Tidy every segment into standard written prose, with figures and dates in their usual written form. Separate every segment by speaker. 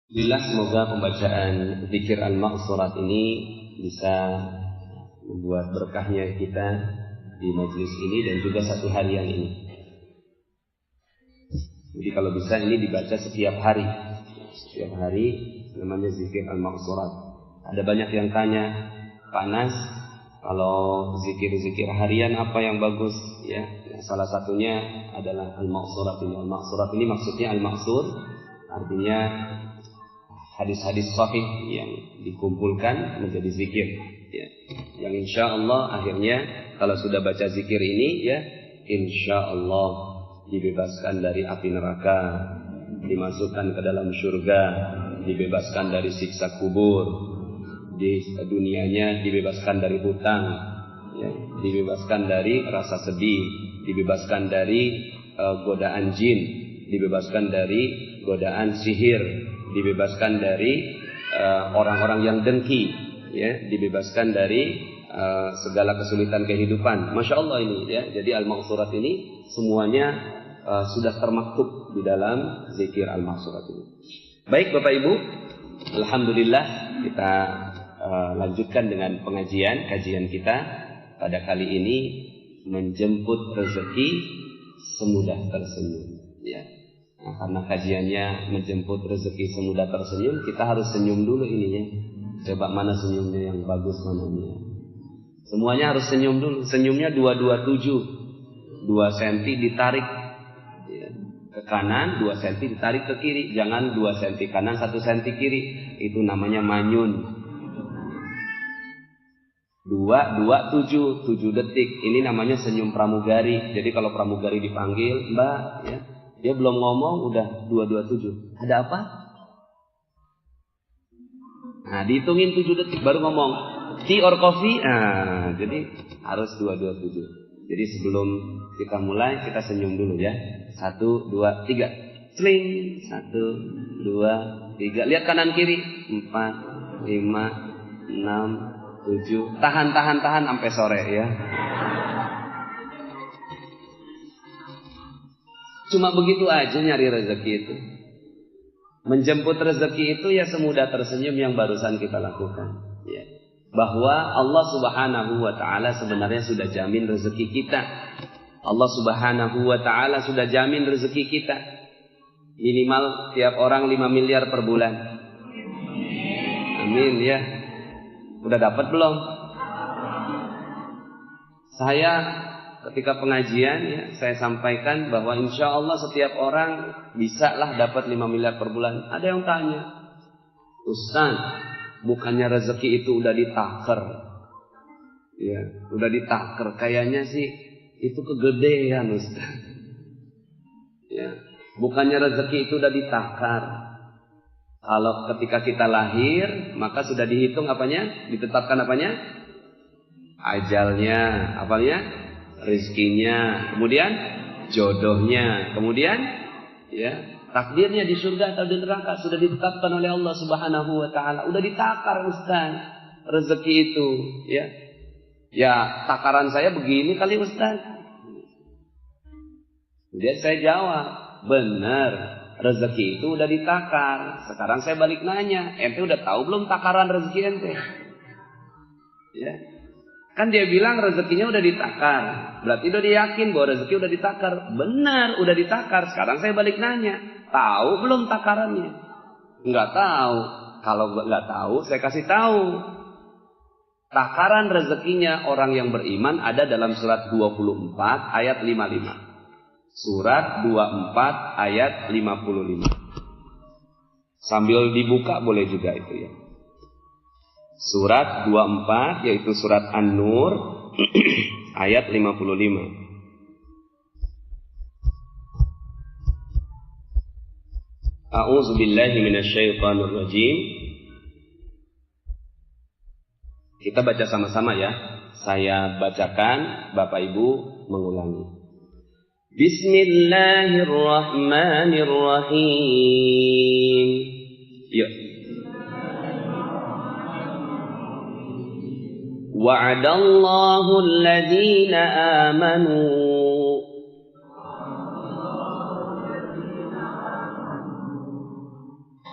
Speaker 1: Alhamdulillah, semoga pembacaan zikir al-maqsurat ini bisa membuat berkahnya kita di majelis ini dan juga satu harian ini. Jadi kalau bisa ini dibaca setiap hari. Setiap hari namanya zikir al-maqsurat. Ada banyak yang tanya, Panas, kalau zikir-zikir harian apa yang bagus? Ya, salah satunya adalah al-maqsurat ini. Al-maqsurat ini maksudnya al-maqsur, artinya hadis-hadis sahih yang dikumpulkan menjadi zikir, ya. Yang insya Allah akhirnya kalau sudah baca zikir ini, ya, insya Allah dibebaskan dari api neraka, dimasukkan ke dalam surga, dibebaskan dari siksa kubur, di dunianya dibebaskan dari hutang, ya, dibebaskan dari rasa sedih, dibebaskan dari godaan jin, dibebaskan dari godaan sihir, dibebaskan dari orang-orang yang dengki, ya, dibebaskan dari segala kesulitan kehidupan. Masya Allah ini, ya. Jadi al-maqsurat ini semuanya sudah termaktub di dalam zikir al-maqsurat ini. Baik Bapak Ibu, alhamdulillah kita lanjutkan dengan kajian kita pada kali ini, menjemput rezeki semudah tersenyum, ya. Nah, karena kajiannya menjemput rezeki semudah tersenyum, kita harus senyum dulu ininya. Coba mana senyumnya yang bagus mananya. Semuanya harus senyum dulu. Senyumnya 227, 2 cm ditarik, ya, ke kanan, 2 cm ditarik ke kiri. Jangan 2 cm kanan, 1 cm kiri. Itu namanya manyun. 227, 7 detik. Ini namanya senyum pramugari. Jadi kalau pramugari dipanggil, Mbak, ya, dia belum ngomong udah 227. Ada apa? Nah, dihitungin 7 detik baru ngomong. Tea or coffee? Nah, jadi harus 227. Jadi sebelum kita mulai, kita senyum dulu, ya. 1, 2, 3. Sling. 1, 2, 3. Lihat kanan kiri. 4, 5, 6, 7. Tahan sampai sore, ya. Cuma begitu aja nyari rezeki itu. Menjemput rezeki itu ya semudah tersenyum yang barusan kita lakukan, ya. Bahwa Allah Subhanahu wa ta'ala sebenarnya sudah jamin rezeki kita. Allah Subhanahu wa ta'ala sudah jamin rezeki kita. Minimal tiap orang 5 miliar per bulan. Amin, ya. Udah dapat belum? Saya ketika pengajian, ya, saya sampaikan bahwa insya Allah setiap orang bisa lah dapat 5 miliar per bulan. Ada yang tanya, Ustaz, bukannya rezeki itu udah ditaker? Ya, udah ditaker. Kayaknya sih itu kegedean, Ustaz. Ya, bukannya rezeki itu udah ditakar? Kalau ketika kita lahir, maka sudah dihitung apanya? Ditetapkan apanya? Ajalnya, apanya? Rizkinya, kemudian jodohnya, kemudian, ya, takdirnya di surga atau di neraka sudah ditetapkan oleh Allah Subhanahu wa ta'ala. Udah ditakar, Ustaz, rezeki itu, ya. Ya, takaran saya begini kali, Ustaz. Kemudian saya jawab, benar, rezeki itu udah ditakar. Sekarang saya balik nanya, ente udah tahu belum takaran rezeki ente? Ya. Kan dia bilang rezekinya udah ditakar. Berarti udah yakin bahwa rezeki udah ditakar. Benar, udah ditakar. Sekarang saya balik nanya, tahu belum takarannya? Enggak tahu. Kalau enggak tahu, saya kasih tahu. Takaran rezekinya orang yang beriman ada dalam surat 24 ayat 55. Surat 24 ayat 55. Sambil dibuka boleh juga itu, ya. Surat 24 yaitu surat An-Nur ayat 55. A'udzu billahi minasyaitonir rajim. Kita baca sama-sama, ya. Saya bacakan, Bapak Ibu mengulangi. Bismillahirrahmanirrahim. Yuk. Wa'adallahu alladhina amanu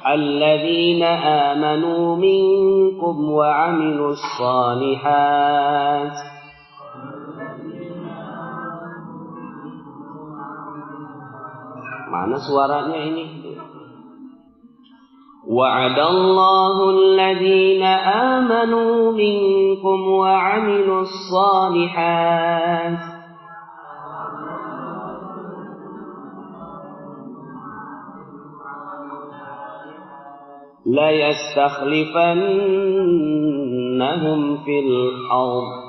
Speaker 1: alladzina amanu minkum wa 'amilus shalihat. Mana suaranya ini? Wa'adallahu alladzina amanu minkum wa 'amilus shalihat. La yastakhlifannahum fil ardh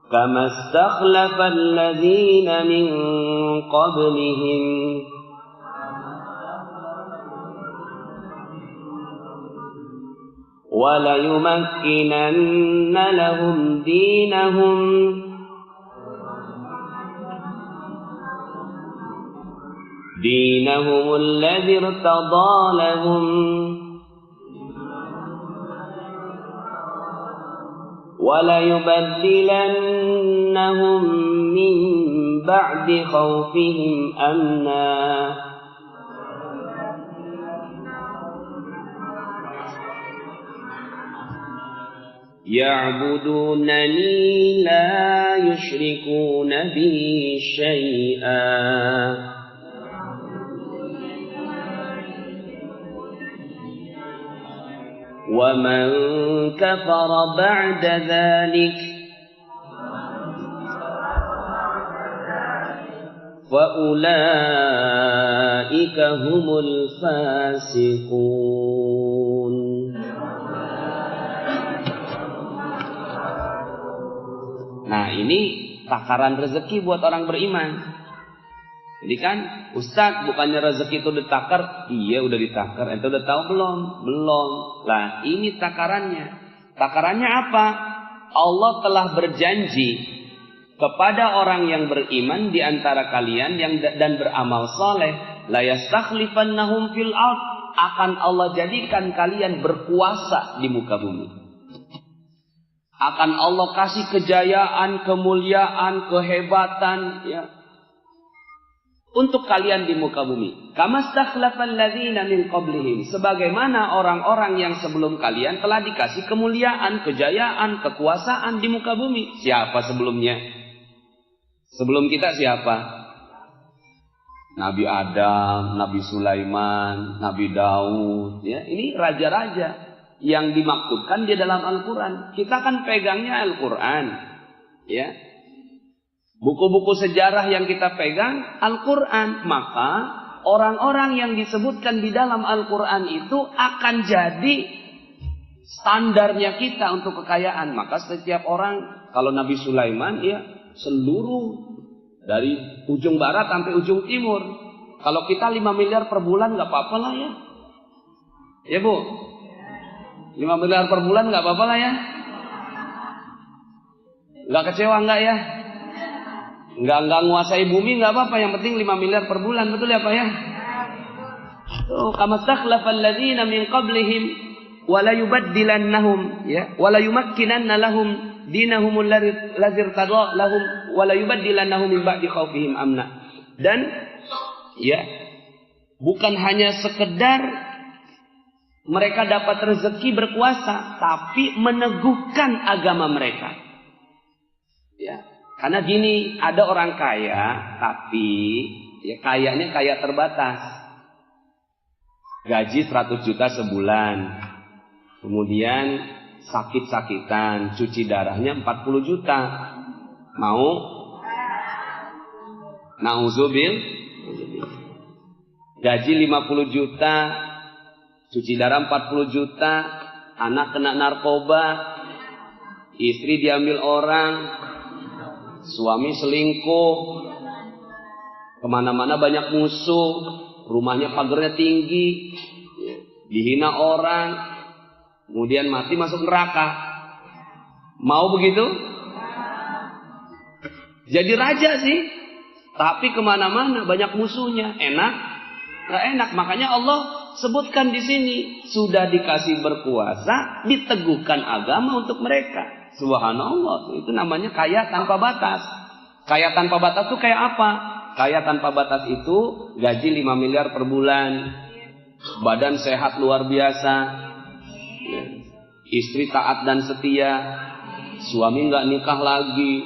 Speaker 1: kama istakhlafa alladzina min qablihim wa la yumakkinanna lahum dinahum alladzi irtadaa lahum wa la yubaddilannahum min ba'di khawfihim amna ya'budunani la yushrikuna bi syai'a وَمَنْ كَفَرَ بَعْدَ ذَلِكَ فَأُولَئِكَ هُمُ الْفَاسِقُونَ. Nah, ini takaran rezeki buat orang beriman. Jadi kan, Ustadz, bukannya rezeki itu ditakar? Iya, udah ditakar. Ente udah tahu belum? Belum. Lah, ini takarannya. Takarannya apa? Allah telah berjanji kepada orang yang beriman di antara kalian dan beramal soleh, la yastakhlifannahum fil ardh, akan Allah jadikan kalian berkuasa di muka bumi. Akan Allah kasih kejayaan, kemuliaan, kehebatan, ya, untuk kalian di muka bumi. Kama stakhlafal ladzina min qablihim, sebagaimana orang-orang yang sebelum kalian telah dikasih kemuliaan, kejayaan, kekuasaan di muka bumi. Siapa sebelumnya? Sebelum kita siapa? Nabi Adam, Nabi Sulaiman, Nabi Daud, ya, ini raja-raja yang dimaksudkan di dalam Al-Qur'an. Kita kan pegangnya Al-Qur'an, ya. Buku-buku sejarah yang kita pegang Al-Quran. Maka orang-orang yang disebutkan di dalam Al-Quran itu akan jadi standarnya kita untuk kekayaan. Maka setiap orang, kalau Nabi Sulaiman, ya, seluruh dari ujung barat sampai ujung timur. Kalau kita 5 miliar per bulan nggak apa-apa lah ya. Ya Bu? 5 miliar per bulan nggak apa-apa lah ya. Nggak kecewa nggak ya? Nggak nguasai bumi nggak apa-apa, yang penting 5 miliar per bulan, betul ya Pak ya? Kama stakhlafal ladzina min qablihim wa la yubaddilannahum, ya, wa la yumakkinanna lahum dinahum alladzi irtada lahum wa la yubaddilannahum min ba'di khaufihim amna. Dan ya, bukan hanya sekedar mereka dapat rezeki berkuasa, tapi meneguhkan agama mereka. Ya. Karena gini, ada orang kaya, tapi ya kayanya kaya terbatas. Gaji 100 juta sebulan. Kemudian sakit-sakitan, cuci darahnya 40 juta. Mau? Nauzubil. Gaji 50 juta, cuci darah 40 juta, anak kena narkoba, istri diambil orang, suami selingkuh, kemana-mana banyak musuh, rumahnya pagarnya tinggi, dihina orang, kemudian mati masuk neraka. Mau begitu? Jadi raja sih, tapi kemana-mana banyak musuhnya. Enak? Gak enak. Makanya Allah sebutkan di sini, sudah dikasih berkuasa, diteguhkan agama untuk mereka. Subhanallah, itu namanya kaya tanpa batas. Kaya tanpa batas itu kayak apa? Kaya tanpa batas itu gaji 5 miliar per bulan, badan sehat luar biasa, istri taat dan setia, suami nggak nikah lagi,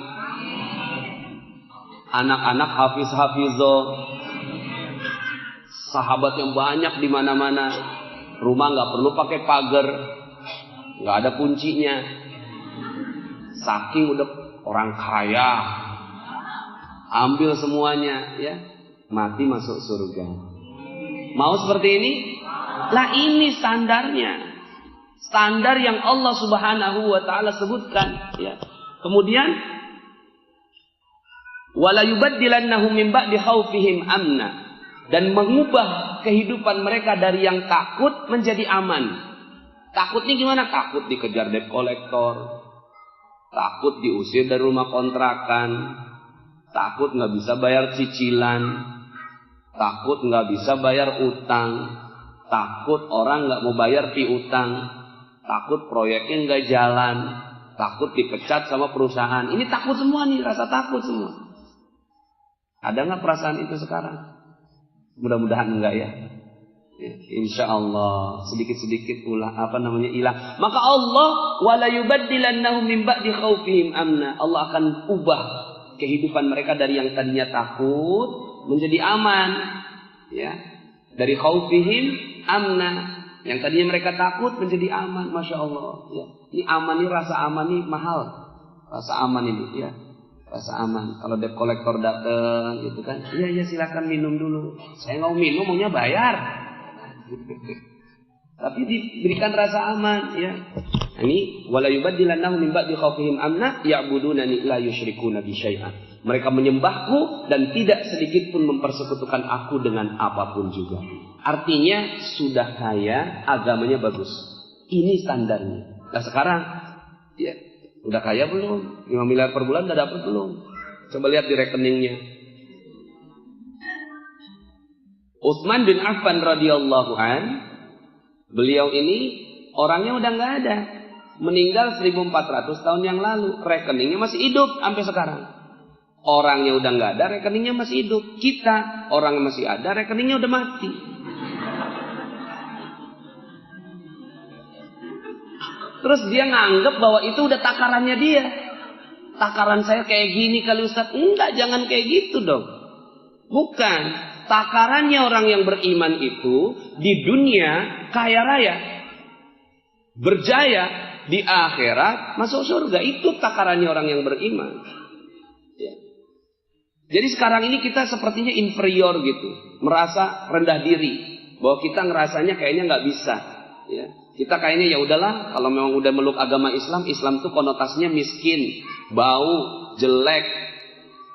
Speaker 1: anak-anak hafiz-hafizah, sahabat yang banyak di mana-mana, rumah nggak perlu pakai pagar, nggak ada kuncinya, saking udah orang kaya, ambil semuanya, ya, mati masuk surga. Mau seperti ini? Lah ini standarnya, standar yang Allah Subhanahu wa Ta'ala sebutkan, ya. Kemudian wala yubaddilannahum min ba'di khaufihim amna, dan mengubah kehidupan mereka dari yang takut menjadi aman. Takutnya gimana? Takut dikejar debt collector, takut diusir dari rumah kontrakan, takut nggak bisa bayar cicilan, takut nggak bisa bayar utang, takut orang nggak mau bayar piutang, takut proyeknya nggak jalan, takut dipecat sama perusahaan. Ini takut semua nih, rasa takut semua. Ada nggak perasaan itu sekarang? Mudah-mudahan enggak ya. Insya Allah sedikit-sedikit hilang. Maka Allah wala yubaddilannahum min ba'di khaufihim amna. Allah akan ubah kehidupan mereka dari yang tadinya takut menjadi aman, ya. Dari khaufihim amna, yang tadinya mereka takut menjadi aman. Masya Allah, ya. Ini aman, ini rasa aman ini mahal. Rasa aman ini, ya. Rasa aman. Kalau debt collector datang, gitu kan, iya silakan minum dulu. Saya nggak mau minum, maunya bayar. Tapi diberikan rasa aman, ya. Ini wala yubaddilannahum min ba'di khaufihim amna ya'budunani la yusyrikuna bi syai'an. Mereka menyembahku dan tidak sedikit pun mempersekutukan aku dengan apapun juga. Artinya sudah kaya, agamanya bagus. Ini standarnya. Nah sekarang, ya, udah kaya belum? 5 miliar per bulan udah dapat belum? Coba lihat di rekeningnya. Utsman bin Affan radhiyallahu an, beliau ini orangnya udah nggak ada, meninggal 1400 tahun yang lalu, rekeningnya masih hidup sampai sekarang. Orangnya udah nggak ada, rekeningnya masih hidup. Kita orang masih ada, rekeningnya udah mati. Terus dia nganggep bahwa itu udah takarannya dia. Takaran saya kayak gini kali Ustaz. Enggak, jangan kayak gitu dong. Bukan. Takarannya orang yang beriman itu di dunia kaya raya, berjaya, di akhirat masuk surga. Itu takarannya orang yang beriman, ya. Jadi sekarang ini kita sepertinya inferior gitu, merasa rendah diri, bahwa kita ngerasanya kayaknya nggak bisa, ya. Kita kayaknya ya udahlah, kalau memang udah meluk agama Islam, Islam tuh konotasinya miskin, bau, jelek,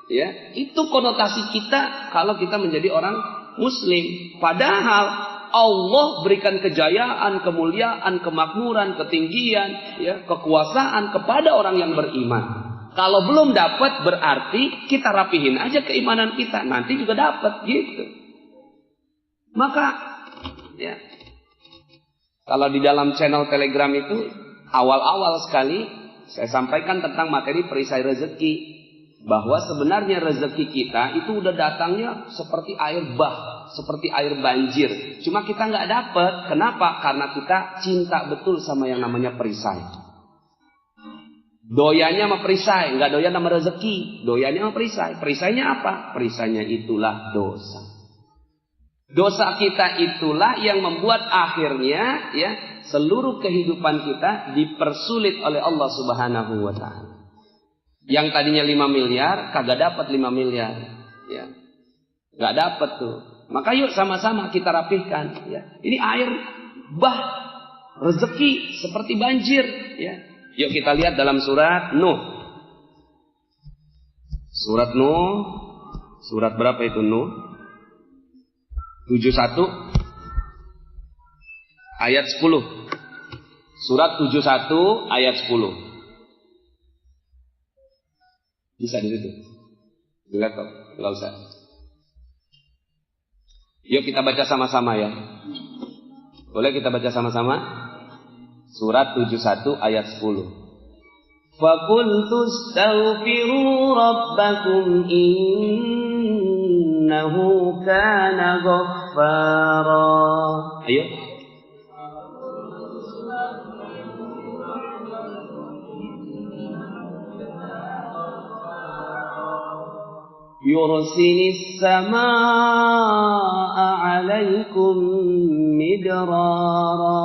Speaker 1: ya. Itu konotasi kita kalau kita menjadi orang Muslim. Padahal Allah berikan kejayaan, kemuliaan, kemakmuran, ketinggian, ya, kekuasaan kepada orang yang beriman. Kalau belum dapat berarti kita rapihin aja keimanan kita, nanti juga dapat gitu. Maka, ya. Kalau di dalam channel Telegram itu awal-awal sekali saya sampaikan tentang materi perisai rezeki, bahwa sebenarnya rezeki kita itu udah datangnya seperti air bah, seperti air banjir. Cuma kita nggak dapat. Kenapa? Karena kita cinta betul sama yang namanya perisai. Doyannya sama perisai, nggak doyan sama rezeki. Doyannya sama perisai. Perisainya apa? Perisainya itulah dosa. Dosa kita itulah yang membuat akhirnya, ya, seluruh kehidupan kita dipersulit oleh Allah Subhanahu wa Ta'ala. Yang tadinya 5 miliar kagak dapat 5 miliar, ya. Nggak dapat tuh. Maka yuk sama-sama kita rapihkan, ya. Ini air bah, rezeki seperti banjir, ya. Yuk kita lihat dalam surat Nuh. Surat Nuh, surat berapa itu Nuh? 71 ayat 10. Surat 71 ayat 10. Bisa di situ. Dilihat kok, enggak usah. Yuk kita baca sama-sama ya. Boleh kita baca sama-sama? Surat 71 ayat 10. فَقُلْتُ اسْتَغْفِرُوا رَبَّكُمْ innahu kana ghaffara. Ayo. Yursilis samaa'a 'alaikum midrara.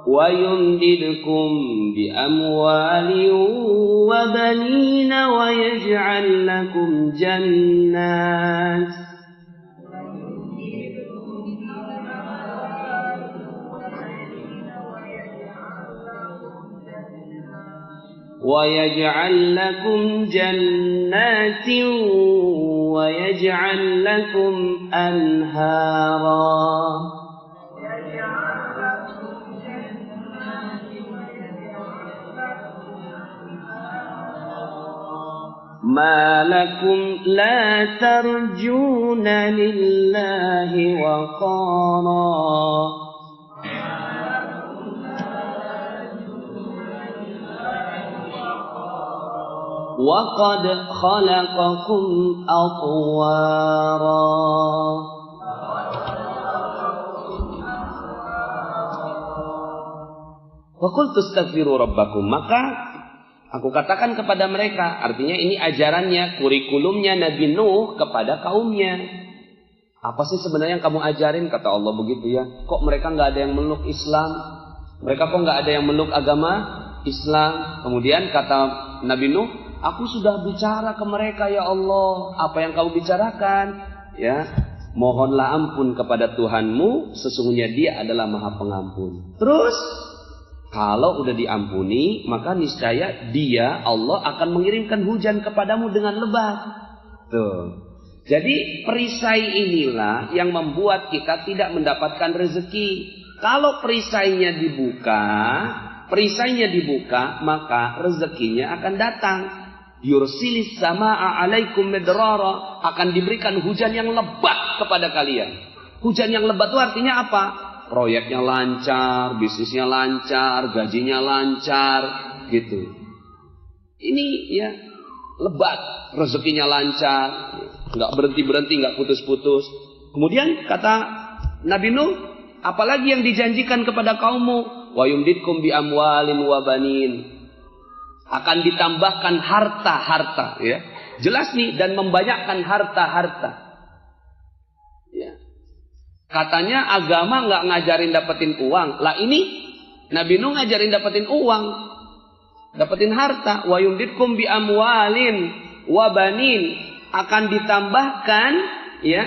Speaker 1: Wa yumdidkum bi amwalin wa banina wa yaj'al lakum jannat وَيَجْعَلْ لَكُمْ جَنَّاتٍ وَيَجْعَلْ لَكُمْ أَنْهَارًا. مَا لَكُمْ لَا تَرْجُونَ لِلَّهِ وَقَارًا. وَقَدْ خَلَقَكُمْ أَطْوَارًا. وَقُلْتُ اسْتَغْفِرُوا رَبَّكُمْ. Maka aku katakan kepada mereka, artinya ini ajarannya, kurikulumnya Nabi Nuh kepada kaumnya. Apa sih sebenarnya yang kamu ajarin? Kata Allah begitu ya. Kok mereka nggak ada yang meluk Islam? Mereka kok nggak ada yang meluk agama Islam? Kemudian kata Nabi Nuh, aku sudah bicara ke mereka ya Allah. Apa yang kau bicarakan? Ya, mohonlah ampun kepada Tuhanmu, sesungguhnya Dia adalah Maha Pengampun. Terus, kalau udah diampuni, maka niscaya Dia, Allah, akan mengirimkan hujan kepadamu dengan lebat. Tuh. Jadi perisai inilah yang membuat kita tidak mendapatkan rezeki. Kalau perisainya dibuka, maka rezekinya akan datang. Yursilis samaa'a 'alaikum midrara, akan diberikan hujan yang lebat kepada kalian. Hujan yang lebat itu artinya apa? Proyeknya lancar, bisnisnya lancar, gajinya lancar, gitu. Ini ya lebat, rezekinya lancar, nggak berhenti-berhenti, nggak putus-putus. Kemudian kata Nabi Nuh, apalagi yang dijanjikan kepada kaummu? Wa yumdidkum bi amwalin wa banin. Akan ditambahkan harta-harta, ya. Jelas nih, dan membanyakkan harta-harta. Ya. Katanya agama nggak ngajarin dapetin uang. Lah ini Nabi Nuh ngajarin dapetin uang, dapetin harta. Wa yumdidkum bi amwalin wa banin, akan ditambahkan ya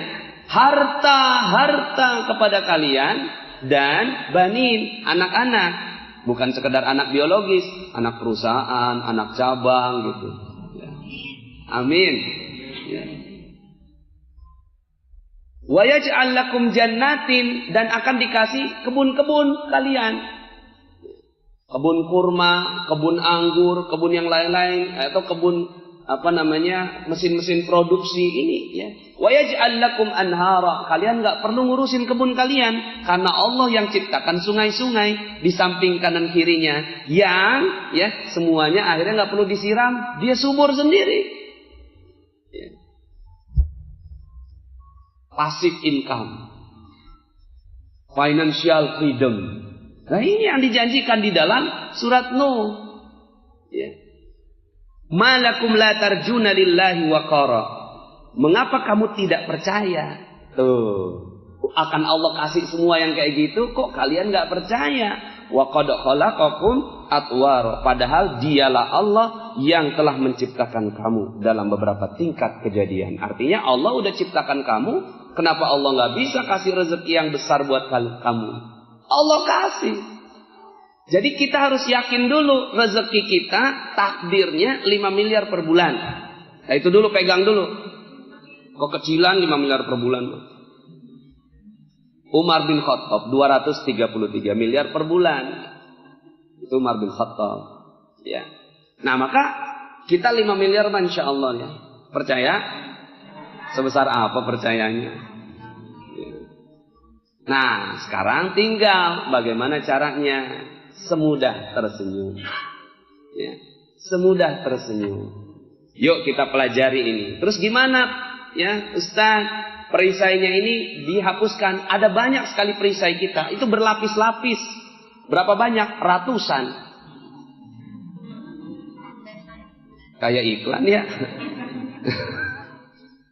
Speaker 1: harta-harta kepada kalian dan banin, anak-anak. Bukan sekedar anak biologis, anak perusahaan, anak cabang gitu. Ya. Amin. Ya. Wa yaj'al lakum jannatin, dan akan dikasih kebun-kebun kalian. Kebun kurma, kebun anggur, kebun yang lain-lain, atau kebun mesin-mesin produksi ini ya. Wa yaj'al lakum anhara, kalian enggak perlu ngurusin kebun kalian karena Allah yang ciptakan sungai-sungai di samping kanan kirinya yang ya semuanya akhirnya enggak perlu disiram, dia subur sendiri. Ya. Passive income, financial freedom. Nah, ini yang dijanjikan di dalam surat Nuh. Ya. Malakum la tarjuna lillahi waqara. Mengapa kamu tidak percaya? Tuh, akan Allah kasih semua yang kayak gitu, kok kalian nggak percaya? Wa qad khalaqakum atwara. Padahal Dialah Allah yang telah menciptakan kamu dalam beberapa tingkat kejadian. Artinya Allah udah ciptakan kamu, kenapa Allah nggak bisa kasih rezeki yang besar buat kamu? Allah kasih. Jadi kita harus yakin dulu rezeki kita takdirnya 5 miliar per bulan. Nah itu dulu, pegang dulu. Kok kecilan 5 miliar per bulan? Umar bin Khattab 233 miliar per bulan. Itu Umar bin Khattab. Ya. Nah maka kita 5 miliar Masya Allah ya. Percaya? Sebesar apa percayanya? Ya. Nah sekarang tinggal bagaimana caranya. semudah tersenyum. Ya, semudah tersenyum. Yuk kita pelajari ini. Terus gimana ya Ustaz? Perisainya ini dihapuskan. Ada banyak sekali perisai kita. Itu berlapis-lapis. Berapa banyak? Ratusan. Kayak iklan ya.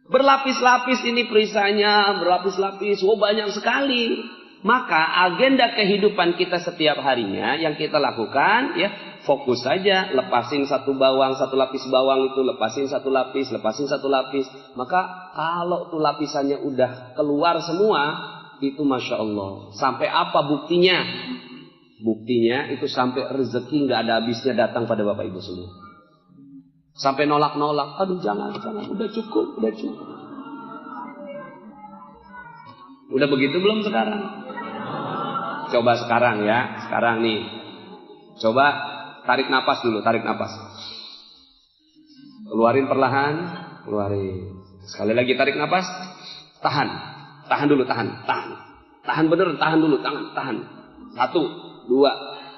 Speaker 1: Berlapis-lapis ini perisainya, berlapis-lapis, banyak sekali. Maka agenda kehidupan kita setiap harinya yang kita lakukan ya, fokus saja, lepasin satu lapis bawang itu, lepasin satu lapis. Maka kalau tuh lapisannya udah keluar semua, itu Masya Allah. Sampai apa buktinya? Buktinya itu sampai rezeki nggak ada habisnya datang pada Bapak Ibu semua. Sampai nolak-nolak, aduh jangan, udah cukup. Udah begitu belum sekarang? Coba sekarang ya, sekarang nih. Coba tarik napas dulu, Keluarin perlahan, keluarin. Sekali lagi tarik napas, tahan dulu. Tahan bener, tahan dulu, tahan. 1, 2,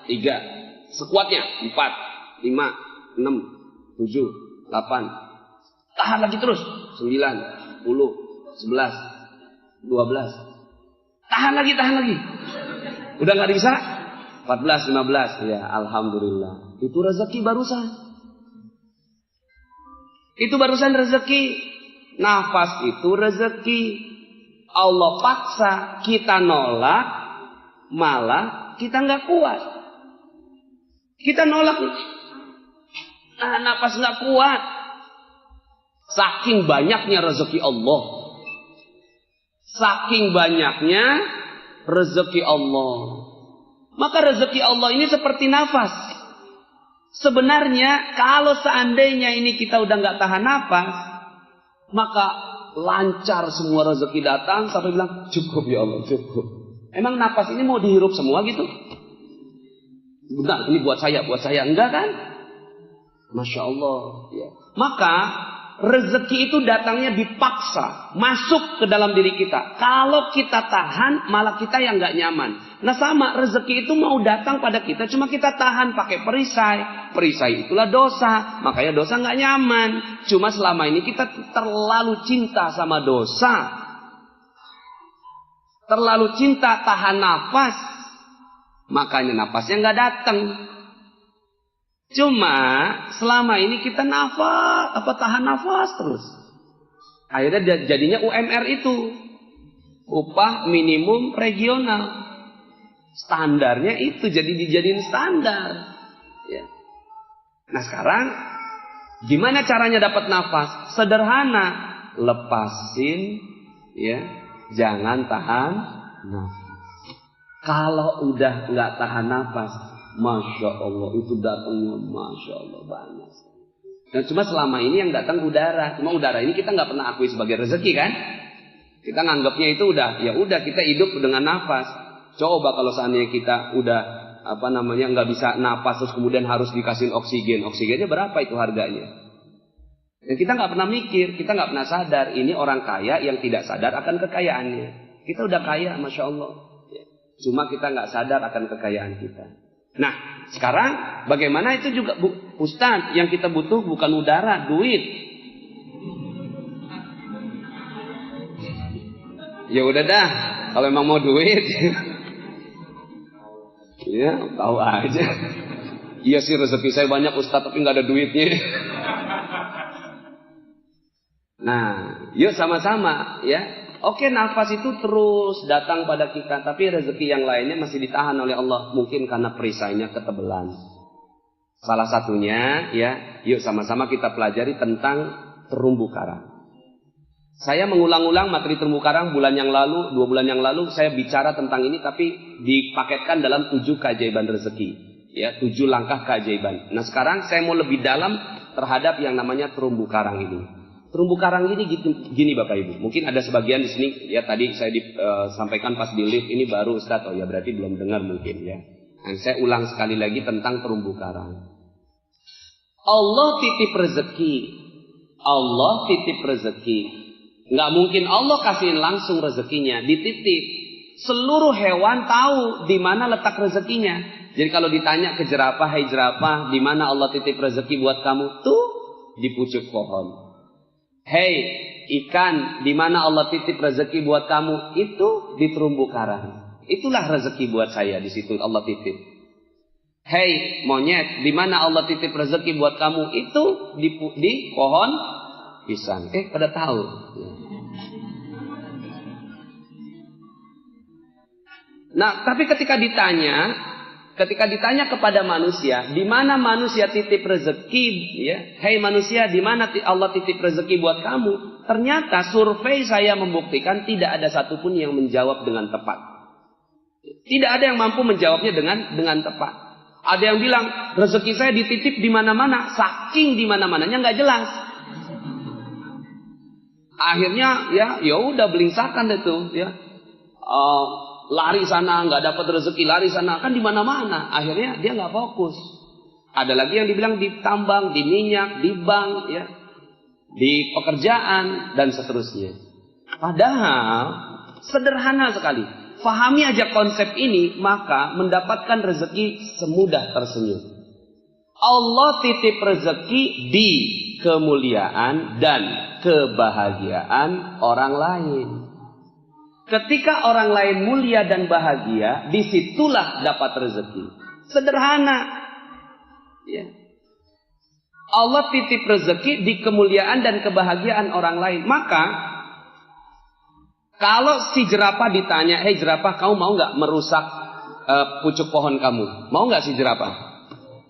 Speaker 1: 3, sekuatnya, 4, 5, 6, 7, 8, tahan lagi terus, 9, 10, 11, 12, tahan lagi, udah nggak bisa, 14, 15, ya Alhamdulillah, itu rezeki barusan, rezeki, nafas itu rezeki, Allah paksa, kita nolak, malah kita nggak kuat, kita nolak. Nafas nggak kuat. Saking banyaknya rezeki Allah. Maka rezeki Allah ini seperti nafas. Sebenarnya kalau seandainya ini kita udah nggak tahan nafas, maka lancar semua rezeki datang sampai bilang cukup ya Allah, cukup. Emang nafas ini mau dihirup semua gitu? Benar, ini buat saya enggak kan? Masya Allah. Ya. Maka rezeki itu datangnya dipaksa masuk ke dalam diri kita. Kalau kita tahan, malah kita yang nggak nyaman. Nah sama, rezeki itu mau datang pada kita, cuma kita tahan pakai perisai. Perisai itulah dosa, makanya dosa nggak nyaman. Cuma selama ini kita terlalu cinta sama dosa, terlalu cinta tahan nafas, makanya nafasnya nggak datang. Cuma selama ini kita tahan nafas terus. Akhirnya jadinya UMR itu upah minimum regional. Standarnya itu jadi dijadiin standar. Ya. Nah sekarang gimana caranya dapat nafas? Sederhana, lepasin, ya, jangan tahan nafas. Kalau udah nggak tahan nafas, Masya Allah, itu datangnya Masya Allah banyak. Dan cuma selama ini yang datang udara. Cuma udara ini kita nggak pernah akui sebagai rezeki kan? Kita nganggapnya itu udah kita hidup dengan nafas. Coba kalau seandainya kita udah nggak bisa nafas terus kemudian harus dikasih oksigen. Oksigennya berapa itu harganya? Dan kita nggak pernah mikir, kita nggak pernah sadar. Ini orang kaya yang tidak sadar akan kekayaannya. Kita udah kaya, Masya Allah. Cuma kita nggak sadar akan kekayaan kita. Nah, sekarang bagaimana itu juga Ustaz, yang kita butuh bukan udara, duit. Ya udah dah, kalau memang mau duit, ya tahu aja. Iya sih rezeki saya banyak Ustaz, tapi nggak ada duitnya. Nah, yuk sama-sama ya. Oke, nafas itu terus datang pada kita, tapi rezeki yang lainnya masih ditahan oleh Allah, mungkin karena perisainya ketebelan. Salah satunya ya, yuk sama-sama kita pelajari tentang terumbu karang. Saya mengulang-ulang materi terumbu karang 2 bulan yang lalu saya bicara tentang ini, tapi dipaketkan dalam 7 keajaiban rezeki, ya, 7 langkah keajaiban. Nah sekarang saya mau lebih dalam terhadap yang namanya terumbu karang ini. Terumbu karang ini gini Bapak Ibu. Mungkin ada sebagian di sini ya, tadi saya sampaikan pas di lift ini baru Ustaz, oh ya berarti belum dengar mungkin ya. Nah, saya ulang sekali lagi tentang terumbu karang. Allah titip rezeki. Nggak mungkin Allah kasihin langsung rezekinya, dititip. Seluruh hewan tahu di mana letak rezekinya. Jadi kalau ditanya ke jerapah, hai jerapah, di mana Allah titip rezeki buat kamu? Tuh, di pucuk pohon. Hei ikan, di mana Allah titip rezeki buat kamu? Itu di terumbu karang. Itulah rezeki buat saya, di situ Allah titip. Hei monyet, di mana Allah titip rezeki buat kamu? Itu di pohon pisang. Pada tahu. Nah, tapi ketika ditanya kepada manusia, di mana manusia titip rezeki, ya? Hei manusia, di mana Allah titip rezeki buat kamu? Ternyata survei saya membuktikan tidak ada satupun yang menjawab dengan tepat. Tidak ada yang mampu menjawabnya dengan tepat. Ada yang bilang rezeki saya dititip di mana-mana, saking di mana-mananya nggak jelas. Akhirnya ya udah belingsakan itu, ya. Lari sana nggak dapat rezeki, lari sana kan di mana-mana. Akhirnya dia nggak fokus. Ada lagi yang dibilang di tambang, di minyak, di bank, ya, di pekerjaan dan seterusnya. Padahal sederhana sekali. Fahami aja konsep ini, maka mendapatkan rezeki semudah tersenyum. Allah titip rezeki di kemuliaan dan kebahagiaan orang lain. Ketika orang lain mulia dan bahagia, disitulah dapat rezeki. Sederhana. Ya. Allah titip rezeki di kemuliaan dan kebahagiaan orang lain. Maka, kalau si jerapah ditanya, hei jerapah, kamu mau nggak merusak pucuk pohon kamu? Mau nggak si jerapah?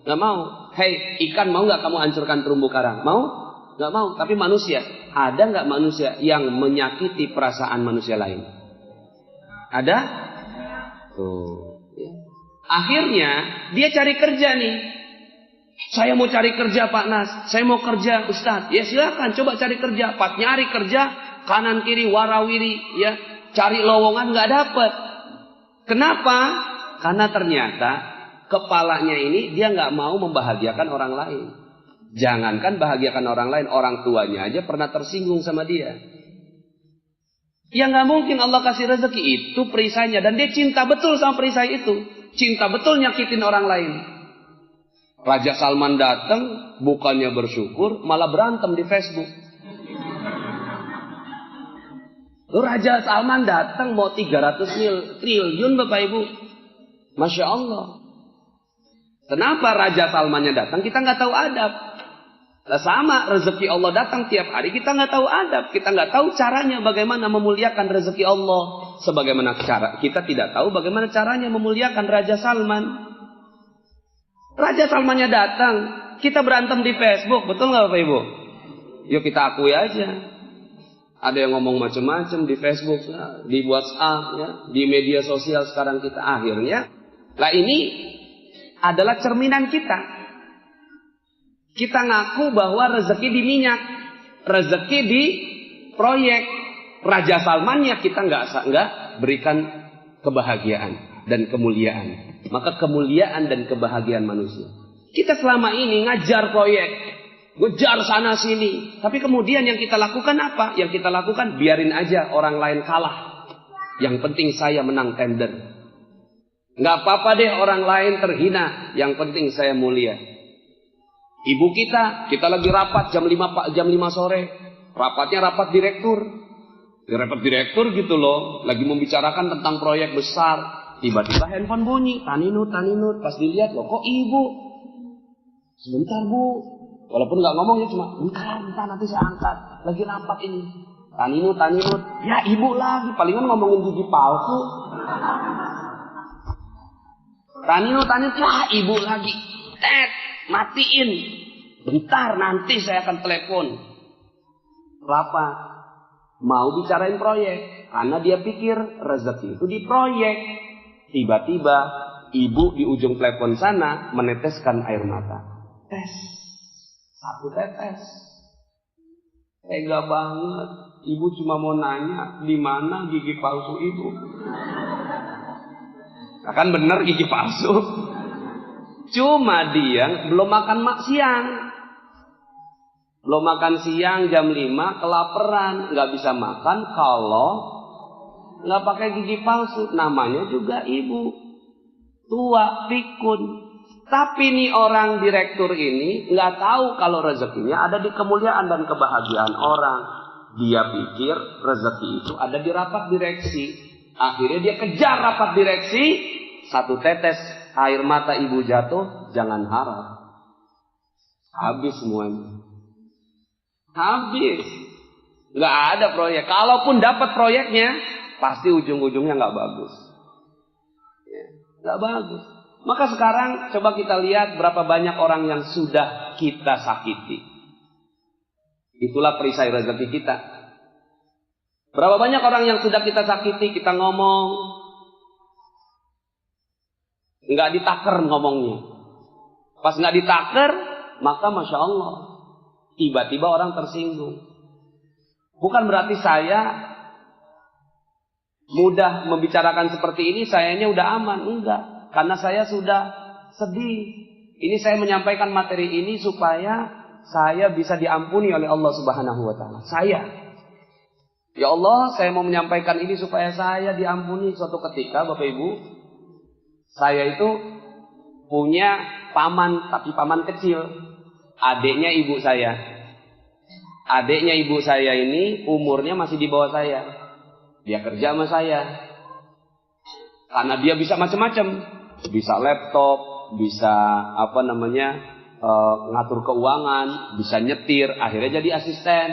Speaker 1: Nggak mau. Hei ikan, mau nggak kamu hancurkan terumbu karang? Mau? Nggak mau. Tapi manusia, ada nggak manusia yang menyakiti perasaan manusia lain? Ada? Tuh. Ya. Akhirnya dia cari kerja nih. Saya mau cari kerja Pak Nas. Saya mau kerja Ustadz. Ya silakan coba cari kerja. Pas nyari kerja kanan kiri warawiri, ya cari lowongan nggak dapet. Kenapa? Karena ternyata kepalanya ini dia nggak mau membahagiakan orang lain. Jangankan bahagiakan orang lain, orang tuanya aja pernah tersinggung sama dia. Ya nggak mungkin Allah kasih rezeki itu perisainya, dan dia cinta betul sama perisai itu, cinta betul nyakitin orang lain. Raja Salman datang, bukannya bersyukur, malah berantem di Facebook. Raja Salman datang mau 300 triliun Bapak Ibu, Masya Allah. Kenapa Raja Salmannya datang? Kita nggak tahu adab. Sama rezeki Allah datang tiap hari, kita nggak tahu adab, kita nggak tahu caranya bagaimana memuliakan rezeki Allah. Sebagaimana cara kita tidak tahu bagaimana caranya memuliakan Raja Salman. Raja Salmannya datang, kita berantem di Facebook, betul nggak Bapak Ibu? Yuk kita akui aja. Ada yang ngomong macam-macam di Facebook, ya, di WhatsApp, ya, di media sosial sekarang kita akhirnya. Lah ini adalah cerminan kita. Kita ngaku bahwa rezeki di minyak, rezeki di proyek. Raja Salmannya kita nggak berikan kebahagiaan dan kemuliaan. Maka kemuliaan dan kebahagiaan manusia. Kita selama ini ngajar proyek, ngejar sana sini. Tapi kemudian yang kita lakukan apa? Yang kita lakukan biarin aja orang lain kalah. Yang penting saya menang tender. Nggak apa-apa deh orang lain terhina. Yang penting saya mulia. Ibu kita lagi rapat jam 5 sore. Rapatnya rapat direktur. Rapat direktur gitu loh. Lagi membicarakan tentang proyek besar. Tiba-tiba handphone bunyi. Taninut. Pas dilihat loh kok ibu. Sebentar bu. Walaupun nggak ngomong ya cuma. Bentar nanti saya angkat. Lagi rapat ini. Taninut. Ya ibu lagi. Palingan ngomongin gigi palsu. Taninut. Ya ibu lagi. Matiin. Bentar nanti saya akan telepon. Rapat. Mau bicarain proyek. Karena dia pikir rezeki itu di proyek. Tiba-tiba ibu di ujung telepon sana meneteskan air mata. Tes. 1 tetes. Tega banget. Ibu cuma mau nanya di mana gigi palsu ibu. Nah, kan bener gigi palsu. Cuma dia belum makan siang. Belum makan siang jam 5, kelaparan. Nggak bisa makan kalau nggak pakai gigi palsu, namanya juga ibu. Tua, pikun. Tapi nih orang direktur ini nggak tahu kalau rezekinya ada di kemuliaan dan kebahagiaan orang. Dia pikir rezeki itu ada di rapat direksi. Akhirnya dia kejar rapat direksi. Satu tetes air mata ibu jatuh, jangan harap. Habis semuanya. Habis. Nggak ada proyek. Kalaupun dapat proyeknya, pasti ujung-ujungnya nggak bagus. Nggak bagus. Maka sekarang coba kita lihat berapa banyak orang yang sudah kita sakiti. Itulah perisai rezeki kita. Berapa banyak orang yang sudah kita sakiti, kita ngomong, nggak ditaker ngomongnya. Pas nggak ditaker, maka Masya Allah, tiba-tiba orang tersinggung. Bukan berarti saya mudah membicarakan seperti ini, sayanya udah aman. Enggak. Karena saya sudah sedih. Ini saya menyampaikan materi ini supaya saya bisa diampuni oleh Allah Subhanahu wa Ta'ala. Saya. Ya Allah, saya mau menyampaikan ini supaya saya diampuni. Suatu ketika, Bapak Ibu, saya itu punya paman, tapi paman kecil. Adiknya ibu saya. Adiknya ibu saya ini umurnya masih di bawah saya. Dia kerja sama saya. Karena dia bisa macam-macam. Bisa laptop, bisa ngatur keuangan, bisa nyetir, akhirnya jadi asisten.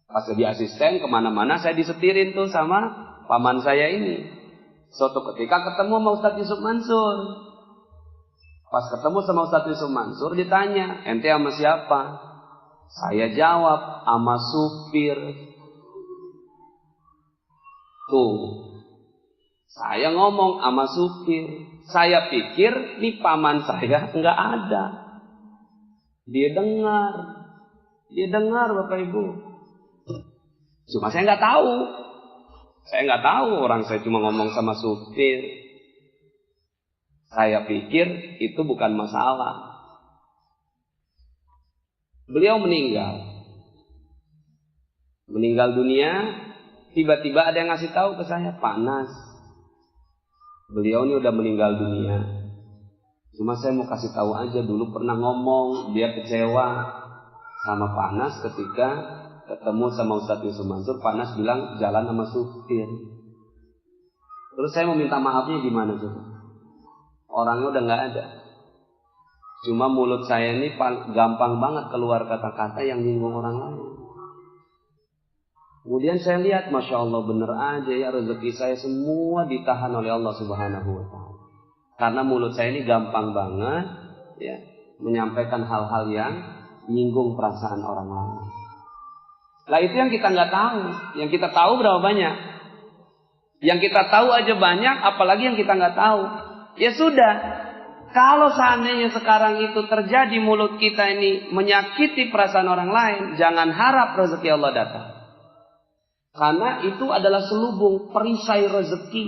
Speaker 1: Pas jadi asisten kemana-mana saya disetirin tuh sama paman saya ini. Suatu ketika ketemu sama Ustadz Yusuf Mansur. Pas ketemu sama Ustadz Yusuf Mansur ditanya, ente sama siapa? Saya jawab, sama supir. Tuh, saya ngomong sama supir. Saya pikir di paman saya nggak ada. Dia dengar Bapak Ibu. Cuma saya nggak tahu. Saya nggak tahu, orang saya cuma ngomong sama supir. Saya pikir itu bukan masalah. Beliau meninggal dunia. Tiba-tiba ada yang ngasih tahu ke saya, panas. Beliau ini udah meninggal dunia. Cuma saya mau kasih tahu aja, dulu pernah ngomong dia kecewa sama Panas ketika ketemu sama Ustadz Yusuf Mansur. Panas bilang jalan sama supir. Terus saya mau minta maafnya gimana coba? Orangnya udah nggak ada. Cuma mulut saya ini gampang banget keluar kata-kata yang nyinggung orang lain. Kemudian saya lihat, Masya Allah bener aja ya, rezeki saya semua ditahan oleh Allah Subhanahu wa Ta'ala. Karena mulut saya ini gampang banget ya, menyampaikan hal-hal yang menyinggung perasaan orang lain. Nah itu yang kita nggak tahu. Yang kita tahu berapa banyak? Yang kita tahu aja banyak, apalagi yang kita nggak tahu. Ya sudah, kalau seandainya sekarang itu terjadi mulut kita ini menyakiti perasaan orang lain, jangan harap rezeki Allah datang. Karena itu adalah selubung perisai rezeki.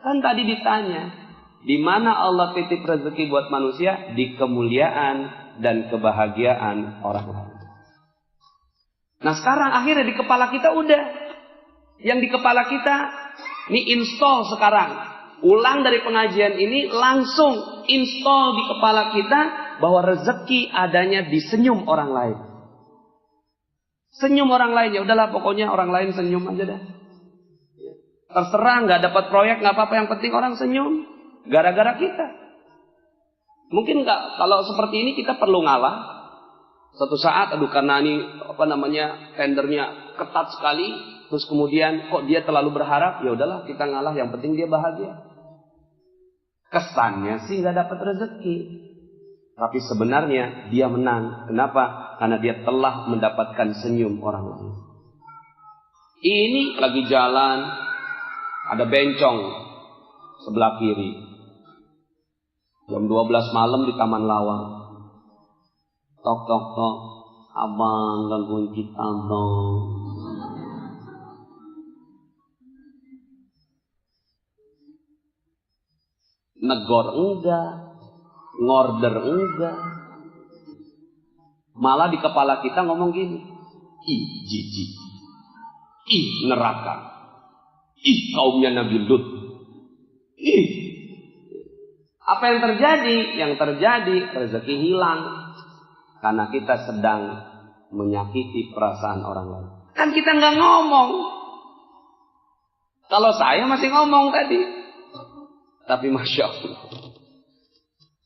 Speaker 1: Kan tadi ditanya, di mana Allah titip rezeki buat manusia? Di kemuliaan dan kebahagiaan orang lain. Nah sekarang akhirnya di kepala kita udah. Yang di kepala kita, ini install sekarang. Ulang dari pengajian ini, langsung install di kepala kita bahwa rezeki adanya di senyum orang lain. Senyum orang lain, ya udahlah pokoknya orang lain senyum aja dah. Terserah nggak dapat proyek nggak apa-apa, yang penting orang senyum gara-gara kita. Mungkin nggak, kalau seperti ini kita perlu ngalah. Suatu saat, aduh karena ini tendernya ketat sekali, terus kemudian kok dia terlalu berharap, ya udahlah kita ngalah, yang penting dia bahagia. Kesannya sih nggak dapat rezeki. Tapi sebenarnya dia menang. Kenapa? Karena dia telah mendapatkan senyum orang lain. Ini lagi jalan, ada bencong sebelah kiri. Jam 12 malam di Taman Lawang. Tok tok tok, abang gangguin kita dong. Negor enggak. Ngorder enggak. Malah di kepala kita ngomong gini, ih jijik, ih neraka, Ih, kaumnya Nabi Lut. Ih. Apa yang terjadi? Yang terjadi rezeki hilang. Karena kita sedang menyakiti perasaan orang lain. Kan kita nggak ngomong. Kalau saya masih ngomong tadi. Tapi Masya Allah.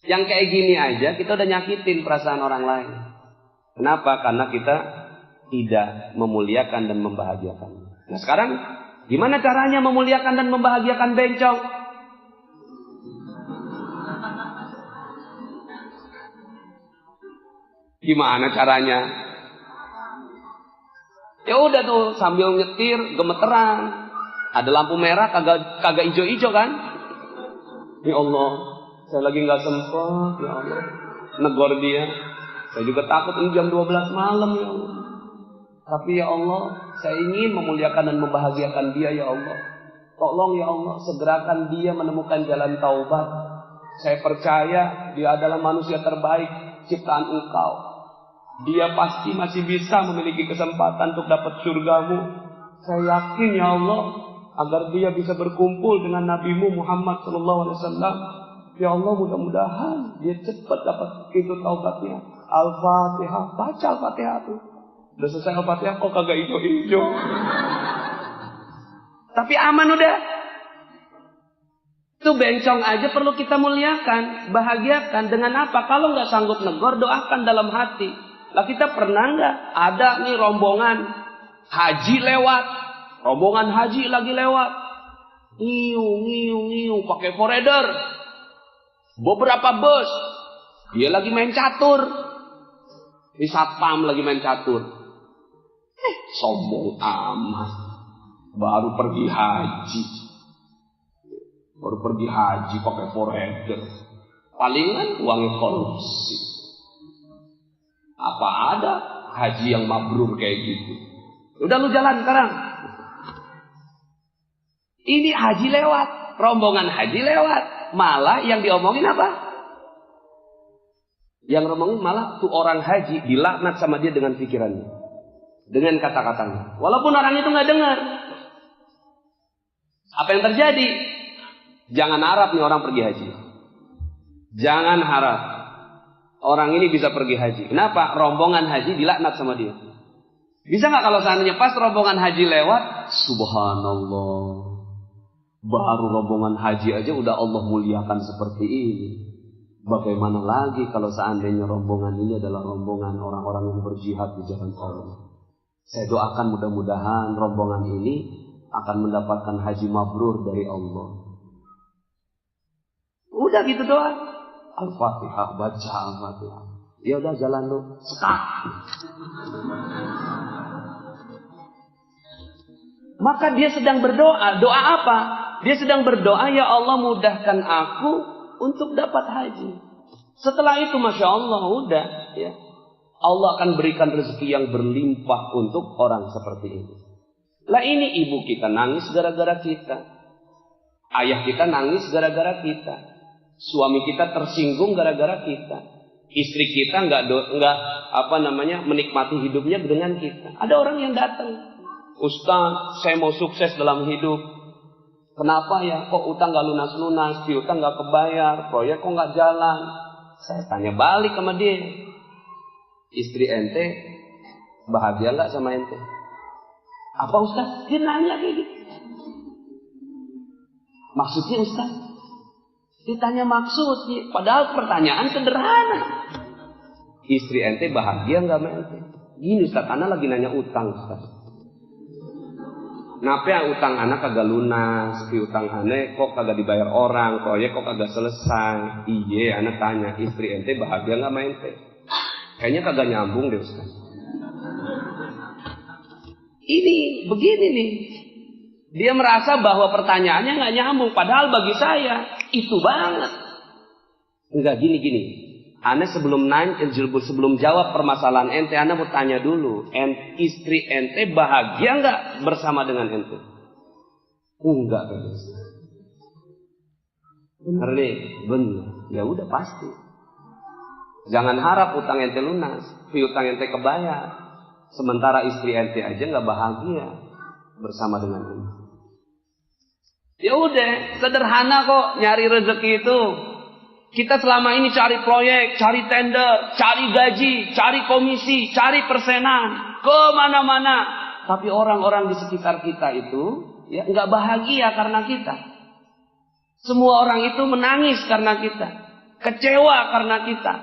Speaker 1: Yang kayak gini aja kita udah nyakitin perasaan orang lain. Kenapa? Karena kita tidak memuliakan dan membahagiakan. Nah sekarang gimana caranya memuliakan dan membahagiakan bencong? Gimana caranya? Ya udah tuh sambil nyetir gemeteran. Ada lampu merah kagak ijo-ijo kan? Ya Allah, saya lagi nggak sempat, ya Allah. Negor dia. Saya juga takut ini jam 12 malam ya Allah. Tapi ya Allah, saya ingin memuliakan dan membahagiakan dia ya Allah. Tolong ya Allah, segerakan dia menemukan jalan taubat. Saya percaya dia adalah manusia terbaik ciptaan Engkau. Dia pasti masih bisa memiliki kesempatan untuk dapat surgamu. Saya yakin ya Allah, agar dia bisa berkumpul dengan Nabi-Mu Muhammad SAW. Ya Allah, mudah-mudahan dia cepat dapat pintu taubatnya. Al-Fatihah, baca Al-Fatihah tuh. Udah selesai Al-Fatihah kok kagak ijo-ijo. Tapi aman udah. Itu bencong aja perlu kita muliakan, bahagiakan. Dengan apa? Kalau nggak sanggup negor, doakan dalam hati. Lah kita pernah nggak ada nih rombongan haji lewat, rombongan haji lagi lewat, ngiu pakai foreder, beberapa bus, dia lagi main catur, di satpam lagi main catur, sombong amat, baru pergi haji pakai foreder, palingan uangnya korupsi. Apa ada haji yang mabrur kayak gitu? Udah lu jalan sekarang. Ini haji lewat, rombongan haji lewat. Malah yang diomongin apa? Yang ngomongin malah tuh orang haji dilaknat sama dia dengan pikirannya. Dengan kata-katanya. Walaupun orang itu nggak dengar. Apa yang terjadi? Jangan harap nih orang pergi haji. Jangan harap orang ini bisa pergi haji. Kenapa? Rombongan haji dilaknat sama dia. Bisa nggak kalau seandainya pas rombongan haji lewat, subhanallah, baru rombongan haji aja udah Allah muliakan seperti ini. Bagaimana lagi kalau seandainya rombongan ini adalah rombongan orang-orang yang berjihad di jalan Allah. Saya doakan mudah-mudahan rombongan ini akan mendapatkan haji mabrur dari Allah. Udah gitu doang. Al-Fatihah, baca Al-Fatihah. Ya udah jalan lu, sekat. Maka dia sedang berdoa. Doa apa? Dia sedang berdoa, ya Allah mudahkan aku untuk dapat haji. Setelah itu Masya Allah udah ya. Allah akan berikan rezeki yang berlimpah untuk orang seperti ini. Lah ini ibu kita nangis gara-gara kita. Ayah kita nangis gara-gara kita. Suami kita tersinggung gara-gara kita. Istri kita nggak menikmati hidupnya dengan kita. Ada orang yang datang, Ustaz, saya mau sukses dalam hidup. Kenapa ya? Kok utang nggak lunas-lunas, piutang nggak kebayar, proyek kok nggak jalan? Saya tanya balik sama dia, istri ente bahagia nggak sama ente? Apa Ustaz? Dia nanya kayak gitu. Maksudnya Ustaz? Ditanya maksudnya, padahal pertanyaan sederhana. Istri ente bahagia nggak sama ente? Gini Ustaz, ana lagi nanya utang Ustaz. Kenapa ya utang anak kagak lunas, piutang ane kok kagak dibayar orang, proyek kok kagak selesai. Iya, anak tanya, istri ente bahagia nggak sama ente? Kayaknya kagak nyambung deh Ustaz. Ini begini nih. Dia merasa bahwa pertanyaannya nggak nyambung, padahal bagi saya itu banget. Enggak gini. Ane sebelum jawab permasalahan ente, Ane mau tanya dulu, istri ente bahagia nggak bersama dengan ente? Enggak, benar nih, benar. Ya udah pasti. Jangan harap utang ente lunas, piutang ente kebayar. Sementara istri ente aja nggak bahagia bersama dengan ente. Ya udah, sederhana kok nyari rezeki itu. Kita selama ini cari proyek, cari tender, cari gaji, cari komisi, cari persenan, kemana-mana. Tapi orang-orang di sekitar kita itu ya nggak bahagia karena kita. Semua orang itu menangis karena kita, kecewa karena kita.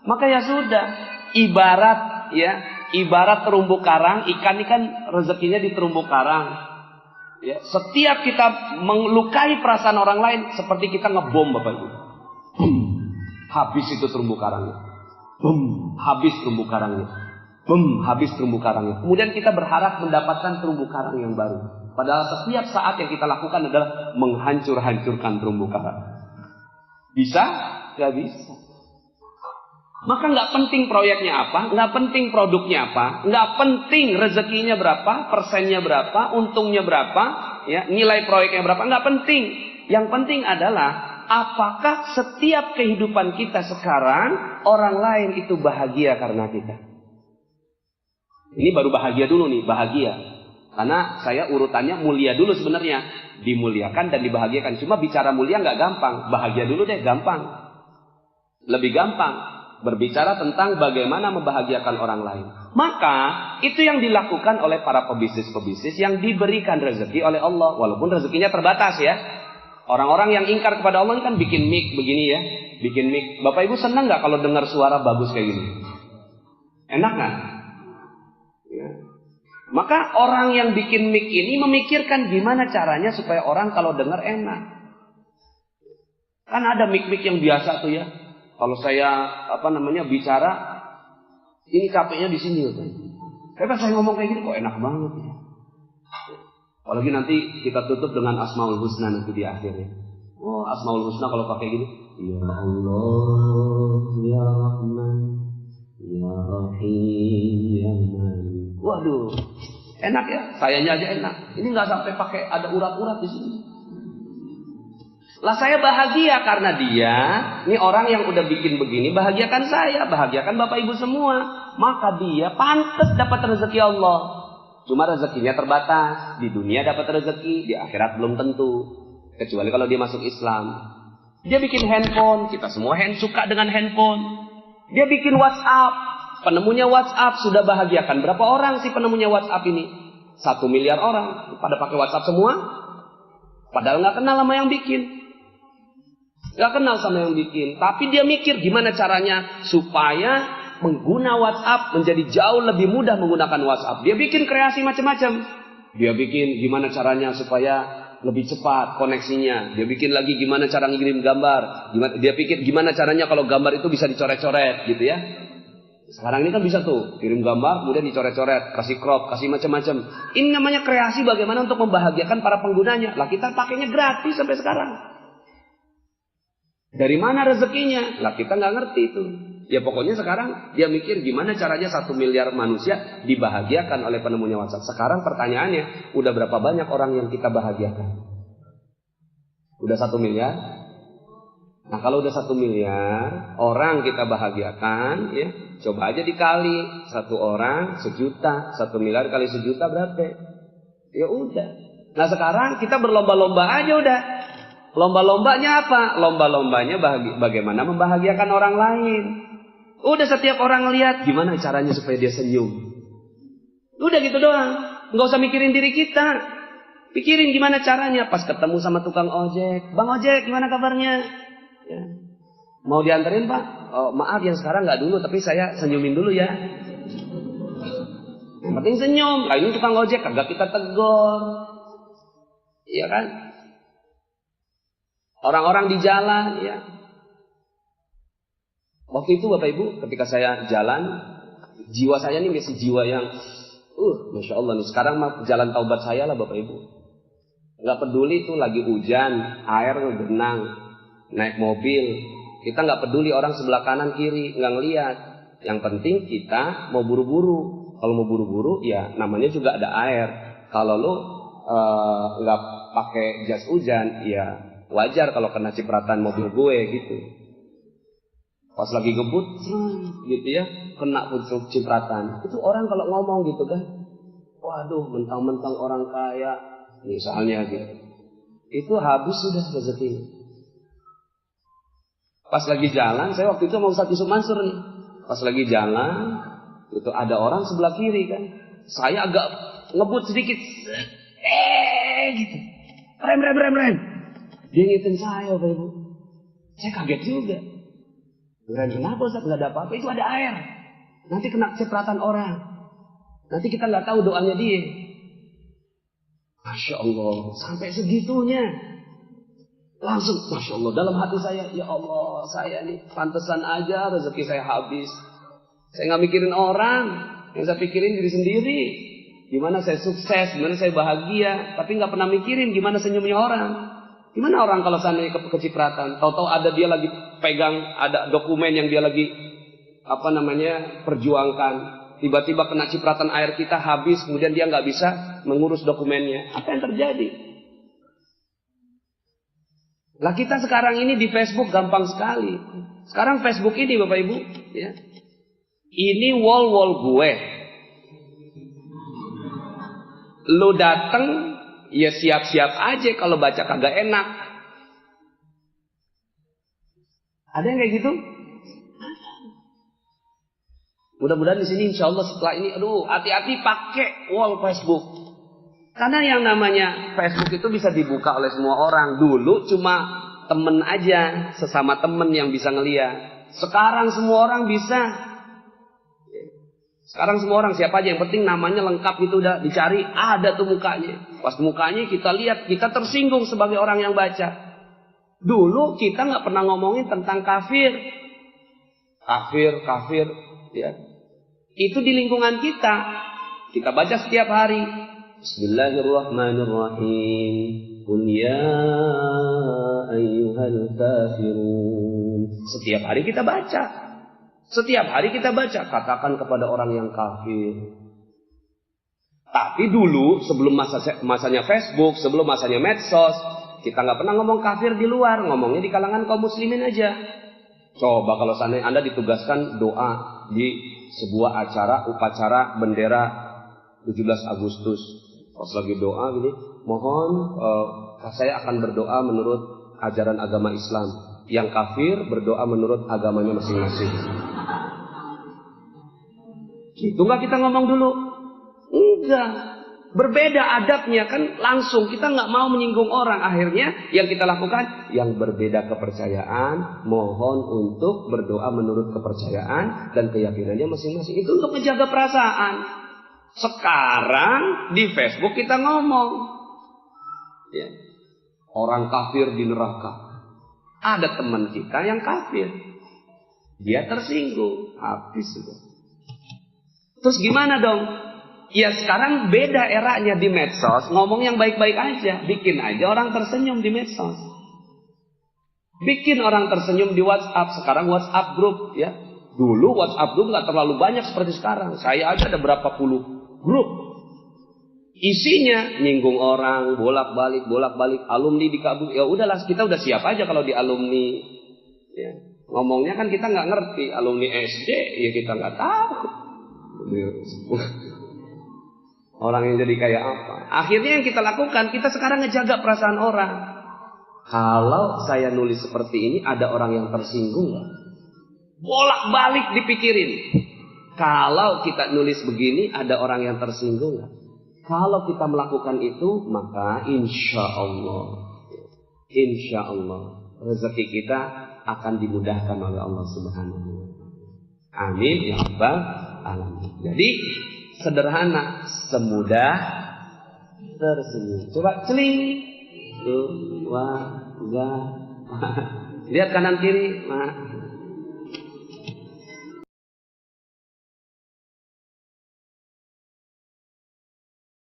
Speaker 1: Maka ya sudah, ibarat terumbu karang, ikan rezekinya di terumbu karang. Ya, setiap kita melukai perasaan orang lain seperti kita ngebom, Bapak Ibu. Habis itu terumbu karangnya. Habis terumbu karangnya. Habis terumbu karangnya. Kemudian kita berharap mendapatkan terumbu karang yang baru. Padahal setiap saat yang kita lakukan adalah menghancur-hancurkan terumbu karang. Bisa? Gak bisa. Maka nggak penting proyeknya apa, nggak penting produknya apa, nggak penting rezekinya berapa, persennya berapa, untungnya berapa, ya, nilai proyeknya berapa, nggak penting. Yang penting adalah apakah setiap kehidupan kita sekarang orang lain itu bahagia karena kita. Ini baru bahagia dulu nih, bahagia. Karena saya urutannya mulia dulu sebenarnya, dimuliakan dan dibahagiakan. Cuma bicara mulia nggak gampang, bahagia dulu deh gampang, lebih gampang. Berbicara tentang bagaimana membahagiakan orang lain. Maka itu yang dilakukan oleh para pebisnis-pebisnis yang diberikan rezeki oleh Allah. Walaupun rezekinya terbatas ya. Orang-orang yang ingkar kepada Allah kan bikin mic begini ya. Bikin mic. Bapak Ibu senang gak kalau dengar suara bagus kayak gini? Enak gak? Ya. Maka orang yang bikin mic ini memikirkan gimana caranya supaya orang kalau dengar enak. Kan ada mic-mic yang biasa tuh ya. Kalau saya bicara, ini capeknya di sini. Tapi saya ngomong kayak gini kok enak banget ya. Apalagi nanti kita tutup dengan Asmaul Husna nanti di akhirnya. Oh, Asmaul Husna kalau pakai gini, ya Allah, ya Rahman, ya Rahim, ya Malik. Waduh, enak ya. Sayanya aja enak. Ini nggak sampai pakai ada urat-urat di sini. Lah saya bahagia karena dia, ini orang yang udah bikin begini, bahagiakan saya, bahagiakan Bapak Ibu semua. Maka dia pantas dapat rezeki Allah. Cuma rezekinya terbatas. Di dunia dapat rezeki, di akhirat belum tentu. Kecuali kalau dia masuk Islam. Dia bikin handphone, kita semua suka dengan handphone. Dia bikin WhatsApp, penemunya WhatsApp sudah bahagiakan. Berapa orang sih penemunya WhatsApp ini? 1 miliar orang. Pada pakai WhatsApp semua? Padahal nggak kenal sama yang bikin. Gak kenal sama yang bikin. Tapi dia mikir gimana caranya supaya pengguna WhatsApp menjadi jauh lebih mudah menggunakan WhatsApp. Dia bikin kreasi macam-macam. Dia bikin gimana caranya supaya lebih cepat koneksinya. Dia bikin lagi gimana cara ngirim gambar. Dia pikir gimana caranya kalau gambar itu bisa dicoret-coret gitu ya. Sekarang ini kan bisa tuh. Kirim gambar kemudian dicoret-coret. Kasih crop, kasih macam-macam. Ini namanya kreasi bagaimana untuk membahagiakan para penggunanya. Lah kita pakainya gratis sampai sekarang. Dari mana rezekinya? Lah kita nggak ngerti itu. Ya pokoknya sekarang dia mikir gimana caranya 1 miliar manusia dibahagiakan oleh penemunya WhatsApp. Sekarang pertanyaannya, udah berapa banyak orang yang kita bahagiakan? Udah 1 miliar? Nah kalau udah 1 miliar orang kita bahagiakan, ya coba aja dikali 1 orang 1 juta, 1 miliar kali 1 juta berapa? Ya udah. Nah sekarang kita berlomba-lomba aja udah. Lomba-lombanya apa? Lomba-lombanya bagaimana membahagiakan orang lain. Udah setiap orang lihat gimana caranya supaya dia senyum. Udah gitu doang. Nggak usah mikirin diri kita. Pikirin gimana caranya. Pas ketemu sama tukang ojek. Bang ojek gimana kabarnya? Ya. Mau dianterin Pak? Oh, maaf yang sekarang nggak dulu. Tapi saya senyumin dulu ya. Yang penting senyum. Lah ini tukang ojek kagak kita tegur. Iya kan? Orang-orang di jalan, ya. Waktu itu Bapak Ibu, ketika saya jalan, jiwa saya ini masih jiwa yang, Masya Allah nih. Sekarang mah jalan taubat saya lah Bapak Ibu. Nggak peduli itu lagi hujan, air genang, naik mobil. Kita nggak peduli orang sebelah kanan kiri, nggak ngelihat. Yang penting kita mau buru-buru. Kalau mau buru-buru, ya namanya juga ada air. Kalau lo nggak pakai jas hujan, ya wajar kalau kena cipratan mobil gue gitu. Pas lagi ngebut, gitu ya, kena cipratan. Itu orang kalau ngomong gitu kan, waduh, mentang-mentang orang kaya, misalnya gitu. itu habis sudah rezekinya. Pas lagi jalan, saya waktu itu mau Ustaz Yusuf Mansur nih. Pas lagi jalan, itu ada orang sebelah kiri kan. Saya agak ngebut sedikit. Gitu. Rem. Dia ngitin saya, Bapak Ibu. Saya kaget juga. Rem kenapa Ustaz? Nggak ada apa-apa, itu ada air. Nanti kena cipratan orang. Nanti kita nggak tahu doanya dia. Masya Allah, sampai segitunya. Langsung, Masya Allah, dalam hati saya, ya Allah, saya nih pantesan aja rezeki saya habis. Saya nggak mikirin orang, yang saya pikirin diri sendiri. Gimana saya sukses, gimana saya bahagia, tapi nggak pernah mikirin gimana senyumnya orang. Gimana orang kalau seandainya kecipratan, tahu-tahu ada dia lagi pegang, ada dokumen yang dia lagi perjuangkan. Tiba-tiba kena cipratan air kita habis, kemudian dia nggak bisa mengurus dokumennya. Apa yang terjadi? Lah kita sekarang ini di Facebook gampang sekali. Sekarang Facebook ini Bapak Ibu, ya. Ini wall gue. Lu dateng, ya siap-siap aja kalau baca kagak enak. Ada yang kayak gitu? Mudah-mudahan di sini insya Allah setelah ini, hati-hati pakai wall Facebook. Karena yang namanya Facebook itu bisa dibuka oleh semua orang. Dulu cuma temen aja, sesama temen yang bisa ngeliat. Sekarang semua orang bisa. Sekarang semua orang siapa aja, yang penting namanya lengkap itu udah dicari, ada tuh mukanya. Pas mukanya kita lihat, kita tersinggung sebagai orang yang baca. Dulu kita nggak pernah ngomongin tentang kafir, ya. Itu di lingkungan kita baca setiap hari. Bismillahirrahmanirrahim. Qul ya ayyuhal kafirun. Setiap hari kita baca. Katakan kepada orang yang kafir. Tapi dulu sebelum masanya Facebook, sebelum masanya medsos, kita nggak pernah ngomong kafir di luar, ngomongnya di kalangan kaum muslimin aja. Coba kalau seandainya Anda ditugaskan doa di sebuah upacara bendera 17 Agustus. Pas lagi doa gini, mohon saya akan berdoa menurut ajaran agama Islam. Yang kafir berdoa menurut agamanya masing-masing. Itu nggak kita ngomong dulu? Enggak. Berbeda adabnya kan langsung. Kita nggak mau menyinggung orang. Akhirnya yang kita lakukan, yang berbeda kepercayaan, mohon untuk berdoa menurut kepercayaan dan keyakinannya masing-masing. Itu untuk menjaga perasaan. Sekarang di Facebook kita ngomong, ya, orang kafir di neraka. Ada teman kita yang kafir, dia tersinggung, habis sudah. Terus gimana dong? Ya sekarang beda eranya di medsos, ngomong yang baik-baik aja, bikin aja orang tersenyum di medsos, bikin orang tersenyum di WhatsApp. Sekarang WhatsApp grup, ya. Dulu WhatsApp grup nggak terlalu banyak seperti sekarang. Saya aja ada berapa puluh grup. Isinya nyinggung orang, bolak-balik, alumni di kabur. Ya udahlah, kita udah siap aja kalau di alumni. Ya. Ngomongnya kan kita nggak ngerti, alumni SD, ya kita nggak tahu. Orang yang jadi kayak apa? Akhirnya yang kita lakukan, kita sekarang ngejaga perasaan orang. Kalau saya nulis seperti ini, ada orang yang tersinggung nggak? Bolak-balik dipikirin. Kalau kita nulis begini, ada orang yang tersinggung nggak? Kalau kita melakukan itu, maka insya Allah rezeki kita akan dimudahkan oleh Allah Subhanahu wa Ta'ala. Amin ya rabbal alamin. Jadi sederhana, semudah tersenyum. Coba celing, lihat kanan kiri,